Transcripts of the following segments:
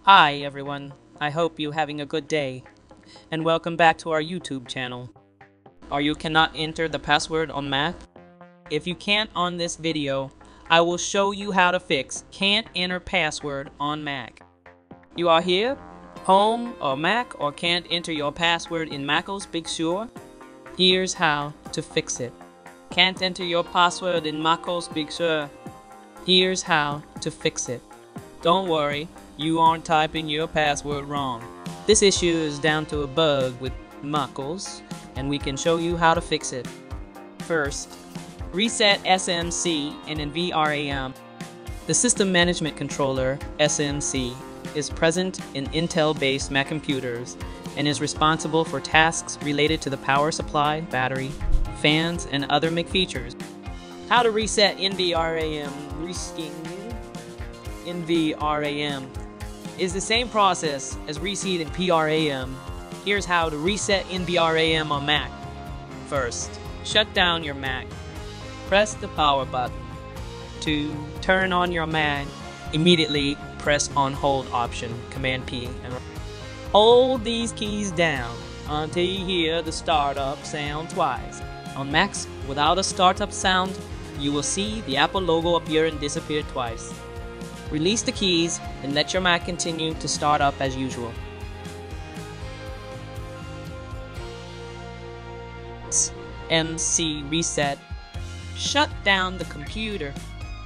Hi everyone, I hope you're having a good day, and welcome back to our YouTube channel. Or you cannot enter the password on Mac? If you can't on this video, I will show you how to fix can't enter password on Mac. You are here, home or Mac, or can't enter your password in macOS Big Sur? Here's how to fix it. Can't enter your password in macOS Big Sur? Here's how to fix it. Don't worry, you aren't typing your password wrong. This issue is down to a bug with macOS, and we can show you how to fix it. First, reset SMC and in VRAM. The System Management Controller, SMC, is present in Intel-based Mac computers and is responsible for tasks related to the power supply, battery, fans, and other Mac features. How to reset NVRAM? NVRAM is the same process as resetting PRAM. Here's how to reset NVRAM on Mac. First, shut down your Mac. Press the power button. To turn on your Mac, immediately press on hold option, Command P, and hold these keys down until you hear the startup sound twice. On Macs without a startup sound, you will see the Apple logo appear and disappear twice. Release the keys and let your Mac continue to start up as usual. MC reset. Shut down the computer.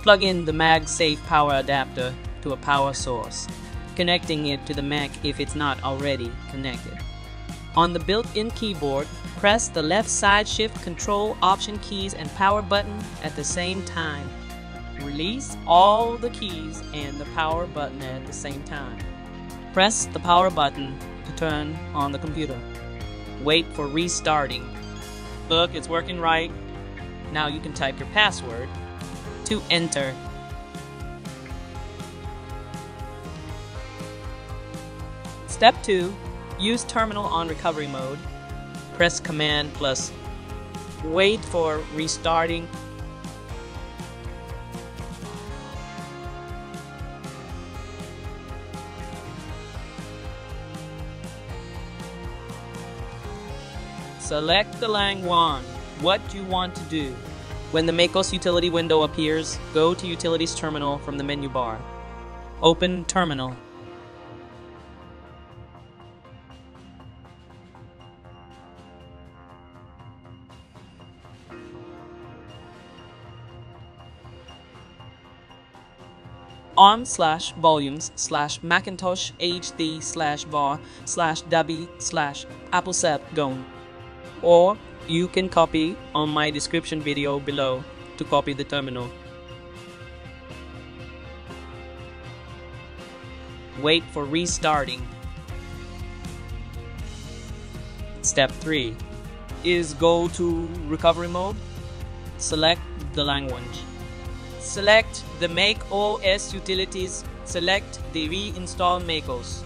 Plug in the MagSafe power adapter to a power source, connecting it to the Mac if it's not already connected. On the built-in keyboard, press the left side Shift, Control, Option keys and power button at the same time. Release all the keys and the power button at the same time. Press the power button to turn on the computer. Wait for restarting. Look, it's working right. Now you can type your password to enter. Step 2. Use terminal on recovery mode. Press Command plus. Wait for restarting. Select the language, what you want to do. When the macOS utility window appears, go to Utilities Terminal from the menu bar. Open Terminal. arm/volumes/macintosh hd/var/w/applesep-gon. Or you can copy on my description video below to copy the terminal. Wait for restarting. Step 3 is go to recovery mode. Select the language. Select the macOS utilities. Select the reinstall macOS.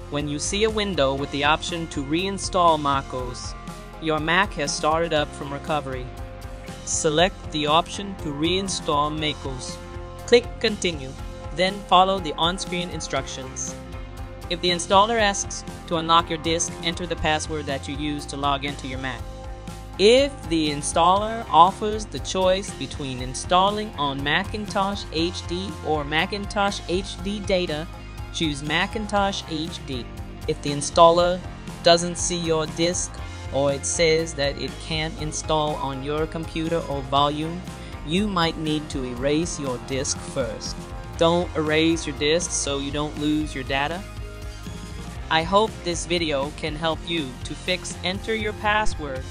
When you see a window with the option to reinstall macOS, your Mac has started up from recovery. Select the option to reinstall macOS. Click Continue, then follow the on-screen instructions. If the installer asks to unlock your disk, enter the password that you used to log into your Mac. If the installer offers the choice between installing on Macintosh HD or Macintosh HD Data, choose Macintosh HD. If the installer doesn't see your disk, or it says that it can't install on your computer or volume, you might need to erase your disk first. Don't erase your disk so you don't lose your data. I hope this video can help you to fix enter your password.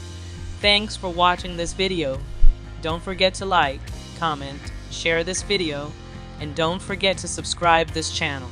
Thanks for watching this video. Don't forget to like, comment, share this video, and don't forget to subscribe this channel.